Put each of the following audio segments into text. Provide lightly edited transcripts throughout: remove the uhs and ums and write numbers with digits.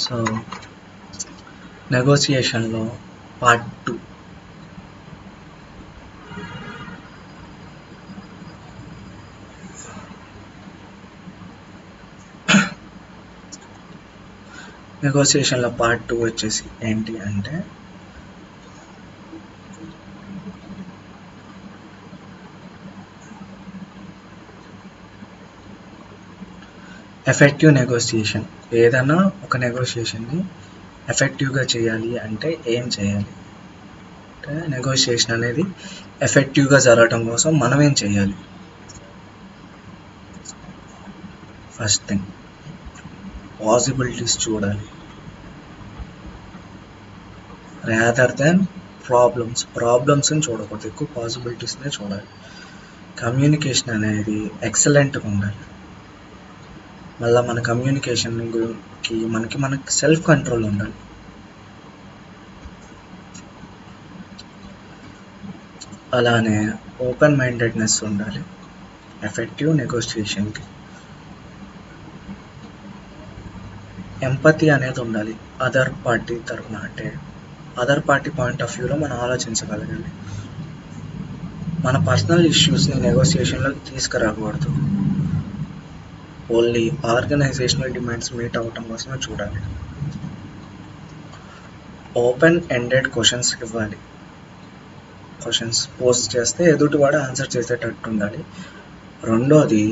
So నెగోసియేషన్లో part 2. నెగోసియేషన్లో part 2 వచ్చేసి ఏంటి అంటే ఎఫెక్టివ్ నెగోసియేషన్. ఏదైనా ఒక నెగోసియేషన్ని ఎఫెక్టివ్గా చేయాలి అంటే ఏం చేయాలి అంటే నెగోసియేషన్ అనేది ఎఫెక్టివ్గా జరగడం కోసం మనం ఏం చేయాలి? ఫస్ట్ థింగ్ పాసిబిలిటీస్ చూడాలి రాదర్ దెన్ ప్రాబ్లమ్స్ని చూడకూడదు, ఎక్కువ పాసిబిలిటీస్నే చూడాలి. కమ్యూనికేషన్ అనేది ఎక్సలెంట్గా ఉండాలి. మళ్ళీ మన కమ్యూనికేషన్కి మనకి సెల్ఫ్ కంట్రోల్ ఉండాలి. అలానే ఓపెన్ మైండెడ్నెస్ ఉండాలి ఎఫెక్టివ్ నెగోసియేషన్కి. ఎంపతి అనేది ఉండాలి అదర్ పార్టీ తరఫున, అంటే అదర్ పార్టీ పాయింట్ ఆఫ్ వ్యూలో మనం ఆలోచించగలగాలి. మన పర్సనల్ ఇష్యూస్ని నెగోసియేషన్లోకి తీసుకురాకూడదు, ఓన్లీ ఆర్గనైజేషనల్ డిమాండ్స్ మీట్ అవ్వటం కోసమే చూడాలి. ఓపెన్ ఎండెడ్ క్వశ్చన్స్ ఇవ్వాలి. క్వశ్చన్స్ పోస్ట్ చేస్తే ఎదుటివాడు ఆన్సర్ చేసేటట్టు ఉండాలి. రెండోది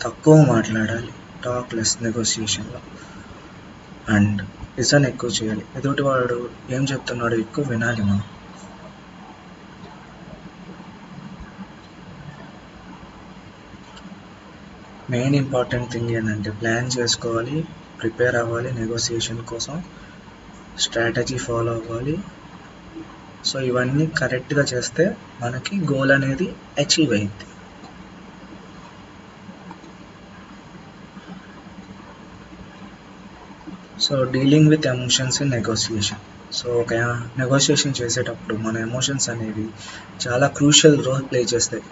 తక్కువ మాట్లాడాలి, టాక్ లెస్ నెగోసియేషన్లో. అండ్ లిసన్ ఎక్కువ చేయాలి, ఎదుటివాడు ఏం చెప్తున్నాడో ఎక్కువ వినాలి మనం. మెయిన్ ఇంపార్టెంట్ థింగ్ ఏంటంటే ప్లాన్ చేసుకోవాలి, ప్రిపేర్ అవ్వాలి నెగోసియేషన్ కోసం, స్ట్రాటజీ ఫాలో అవ్వాలి. సో ఇవన్నీ కరెక్ట్గా చేస్తే మనకి గోల్ అనేది అచీవ్ అయింది. So dealing with emotions in negotiation. So ఒక నెగోసియేషన్ చేసేటప్పుడు మన ఎమోషన్స్ అనేవి చాలా క్రూషియల్ రోల్ ప్లే చేస్తాయి.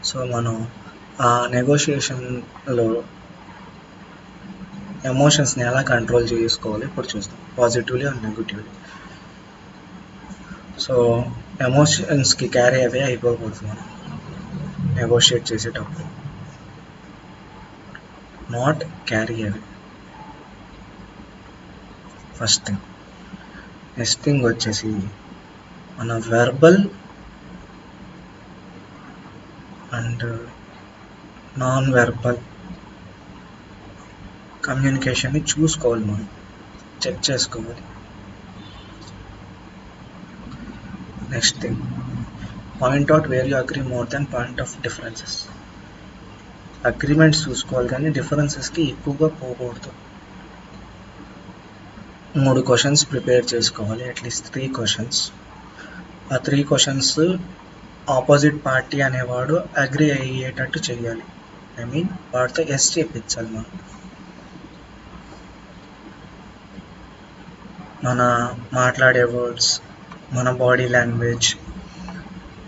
సో మనం ఆ నెగోషియేషన్లో ఎమోషన్స్ని ఎలా కంట్రోల్ చేసుకోవాలి ఇప్పుడు చూస్తాం, పాజిటివ్లీ అండ్ నెగిటివ్లీ. సో ఎమోషన్స్కి క్యారీ అవే అయిపోకూడదు మనం నెగోషియేట్ చేసేటప్పుడు, not carry away first thing. Next thing వచ్చేసి మన వెర్బల్ అండ్ నాన్ వెర్బల్ కమ్యూనికేషన్ని చూసుకోవాలి, మనం చెక్ చేసుకోవాలి. Next thing point out where you agree more than point of differences. Agreements చూసుకోవాలి కానీ డిఫరెన్సెస్కి ఎక్కువగా పోకూడదు. 3 క్వశ్చన్స్ ప్రిపేర్ చేసుకోవాలి, అట్లీస్ట్ 3 క్వశ్చన్స్. ఆ 3 క్వశ్చన్స్ ఆపోజిట్ పార్టీ అనేవాడు అగ్రి అయ్యేటట్టు చేయాలి. ఐ మీన్ వాడితో ఎస్ చేయించాలి మనం. మన మాట్లాడే వర్డ్స్, మన బాడీ లాంగ్వేజ్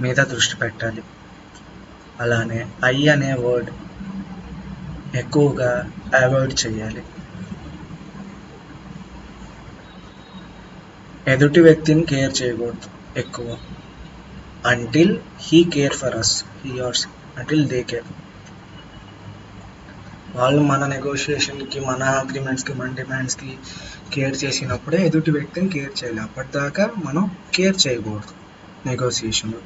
మీద దృష్టి పెట్టాలి. అలానే ఐ అనే వర్డ్ ఎక్కువగా అవాయిడ్ చేయాలి. ఎదుటి వ్యక్తిని కేర్ చేయకూడదు ఎక్కువ, until he care for us, he or until they care. వాళ్ళు మన నెగోషియేషన్కి, మన అగ్రిమెంట్స్కి, మన డిమాండ్స్కి కేర్ చేసినప్పుడే ఎదుటి వ్యక్తిని కేర్ చేయాలి. అప్పటిదాకా మనం కేర్ చేయకూడదు నెగోసియేషన్లో.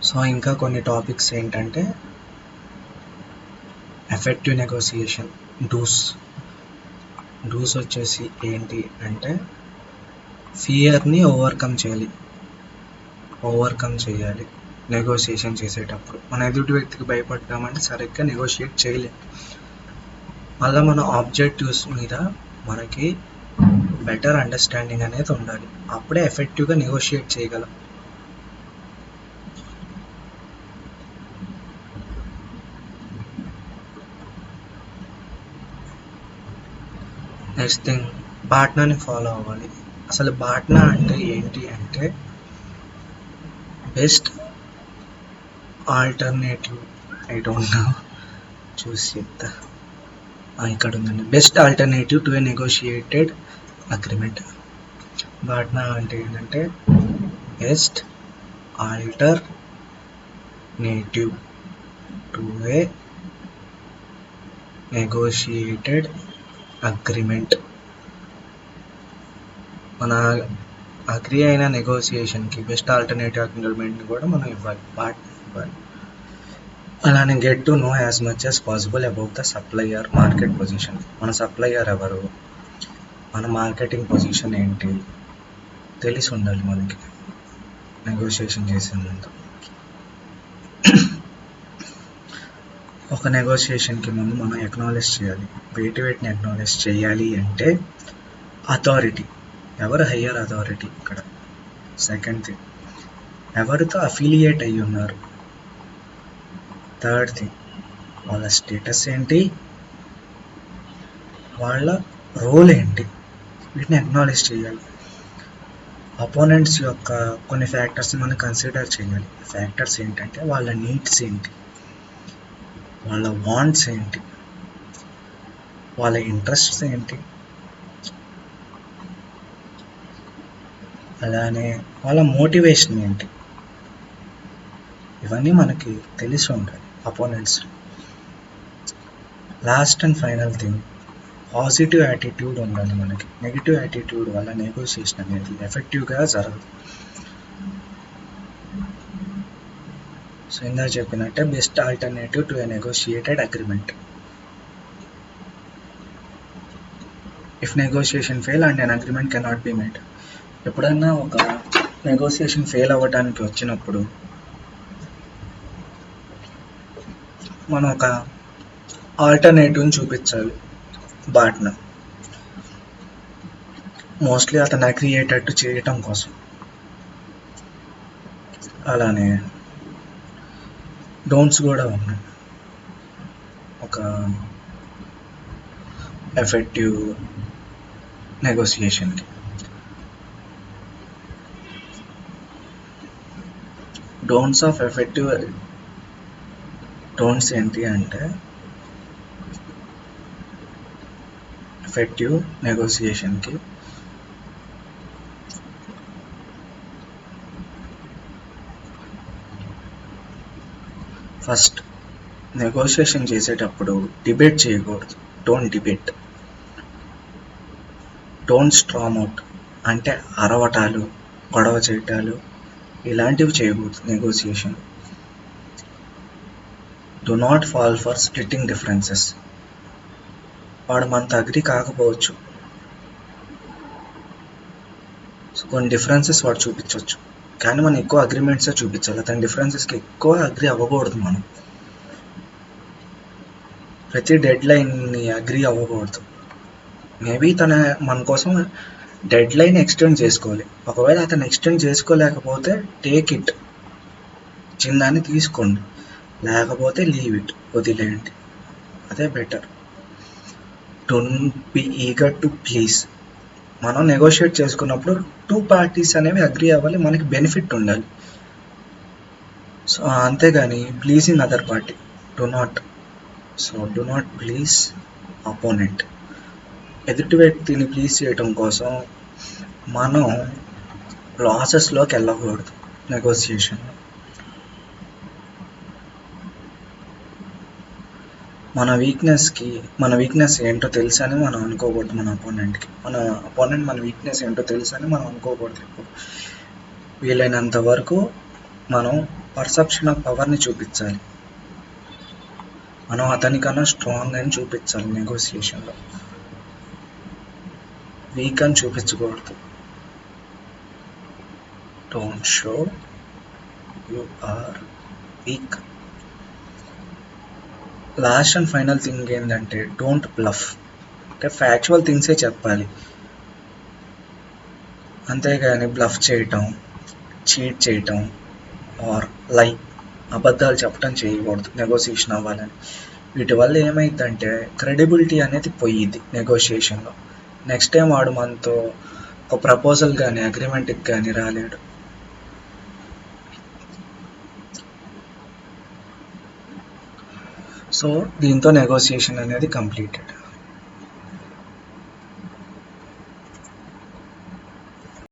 సో ఇంకా కొన్ని టాపిక్స్ ఏంటంటే ఎఫెక్టివ్ నెగోసియేషన్ డూస్ వచ్చేసి ఏంటి అంటే ఫియర్ని ఓవర్కమ్ చేయాలి నెగోసియేషన్ చేసేటప్పుడు. మన ఎదుటి వ్యక్తికి భయపడ్డామంటే సరిగ్గా నెగోషియేట్ చేయలేము. మళ్ళీ మన ఆబ్జెక్టివ్స్ మీద మనకి బెటర్ అండర్స్టాండింగ్ అనేది ఉండాలి, అప్పుడే ఎఫెక్టివ్గా నెగోషియేట్ చేయగలం. నెక్స్ట్ థింగ్ బాట్నాని ఫాలో అవ్వాలి. అసలు బాట్నా అంటే ఏంటి అంటే best alternative, I don't know, చూసి చెప్తా. ఇక్కడ ఉందండి, best alternative to a negotiated agreement. BATNA అంటే ఏంటంటే best alternative to a negotiated agreement. మన అగ్రి అయిన నెగోషియేషన్కి బెస్ట్ ఆల్టర్నేటివ్ అగ్రిమెంట్ని కూడా మనం ఇవ్వాలి, ఇవ్వాలి. అలానే get to know as much as possible about the supplier market position. మన సప్లయర్ ఎవరు, మన మార్కెటింగ్ పొజిషన్ ఏంటి తెలిసి ఉండాలి మనకి నెగోషియేషన్ చేసే ముందు. ఒక నెగోషియేషన్కి ముందు మనం ఎక్నాలెడ్జ్ చేయాలి. వేటిని ఎక్నాలెడ్జ్ చేయాలి అంటే అథారిటీ, ఎవరు హయ్యర్ అథారిటీ ఇక్కడ. సెకండ్ థింగ్, ఎవరితో అఫిలియేట్ అయ్యి ఉన్నారు. థర్డ్ థింగ్, వాళ్ళ స్టేటస్ ఏంటి, వాళ్ళ రోల్ ఏంటి, వీటిని అక్నాలెడ్జ్ చేయాలి. అపోనెంట్స్ యొక్క కొన్ని ఫ్యాక్టర్స్ని మనం కన్సిడర్ చేయాలి. ఫ్యాక్టర్స్ ఏంటంటే వాళ్ళ నీడ్స్ ఏంటి, వాళ్ళ వాంట్స్ ఏంటి, వాళ్ళ ఇంట్రెస్ట్స్ ఏంటి, అలానే వాళ్ళ మోటివేషన్ ఏంటి, ఇవన్నీ మనకి తెలిసి ఉండాలి opponents. Last and final thing, positive attitude ఉండాలి మనకి. నెగిటివ్ యాటిట్యూడ్ వల్ల నెగోషియేషన్ అనేది ఎఫెక్టివ్గా జరగదు. సో ఇందాక చెప్పినట్టే best alternative to a negotiated agreement. If negotiation fail and an agreement cannot be made. ఎప్పుడన్నా ఒక నెగోషియేషన్ ఫెయిల్ అవ్వడానికి వచ్చినప్పుడు మనం ఒక ఆల్టర్నేటివ్ని చూపించాలి బాట్న, మోస్ట్లీ అతను అగ్రీ అయ్యేటట్టు చేయటం కోసం. అలానే డోంట్స్ కూడా ఉన్నాయి ఒక ఎఫెక్టివ్ నెగోషియేషన్కి. డోంట్స్ ఆఫ్ ఎఫెక్టివ్ డోంట్స్ ఏంటి అంటే ఎఫెక్టివ్ నెగోషియేషన్కి ఫస్ట్, నెగోషియేషన్ చేసేటప్పుడు డిబేట్ చేయకూడదు. Don't debate. Don't storm out అంటే అరవటాలు, గొడవ చేయటాలు ఇలాంటివి చేయకూడదు negotiation. Do not fall for splitting differences. వాడు మనతో అగ్రి కాకపోవచ్చు, కొన్ని డిఫరెన్సెస్ వాడు చూపించవచ్చు, కానీ మనం ఎక్కువ అగ్రిమెంట్సే చూపించాలి. అతని డిఫరెన్సెస్కి ఎక్కువ అగ్రి అవ్వకూడదు. మనం ప్రతి డెడ్ లైన్ని అగ్రి అవ్వకూడదు. మేబీ మన కోసం డెడ్ లైన్ ఎక్స్టెండ్ చేసుకోవాలి. ఒకవేళ అతను ఎక్స్టెండ్ చేసుకోలేకపోతే టేక్ ఇట్, చిన్నదాన్ని తీసుకోండి, లేకపోతే లీవ్ ఇట్, వదిలేయండి, అదే better. Don't be eager to please. మనం నెగోషియేట్ చేసుకున్నప్పుడు టూ పార్టీస్ అనేవి అగ్రి అవ్వాలి, మనకి బెనిఫిట్ ఉండాలి. సో అంతేగాని pleasing other party do not. So do not please opponent. ఎదుటి వ్యక్తిని ప్లీజ్ చేయటం కోసం మనం లాసెస్లోకి వెళ్ళకూడదు నెగోషియేషన్లో. మన వీక్నెస్ ఏంటో తెలుసు అని మనం అనుకోకూడదు. మన అపోనెంట్ మన వీక్నెస్ ఏంటో తెలుసు అని మనం అనుకోకూడదు. వీలైనంత వరకు మనం పర్సెప్షన్ ఆఫ్ పవర్ని చూపించాలి. మనం అతనికన్నా స్ట్రాంగ్ అని చూపించాలి నెగోషియేషన్లో, వీక్ అని చూపించకూడదు. Don't show you are weak. Last and final thing ఏంటంటే డోంట్ బ్లఫ్. అంటే ఫ్యాక్చువల్ థింగ్సే చెప్పాలి, అంతేగాని బ్లఫ్ చేయటం, చీట్ చేయటం ఆర్ అబద్ధాలు చెప్పడం చేయకూడదు నెగోషియేషన్ అవ్వాలని. వీటి వల్ల ఏమైందంటే క్రెడిబిలిటీ అనేది పోయిద్ది నెగోషియేషన్లో. నెక్స్ట్ టైం వాడు మనతో ఒక ప్రపోజల్ కానీ అగ్రిమెంట్కి కానీ రాలేడు. సో దీంతో నెగోసియేషన్ అనేది కంప్లీటెడ్.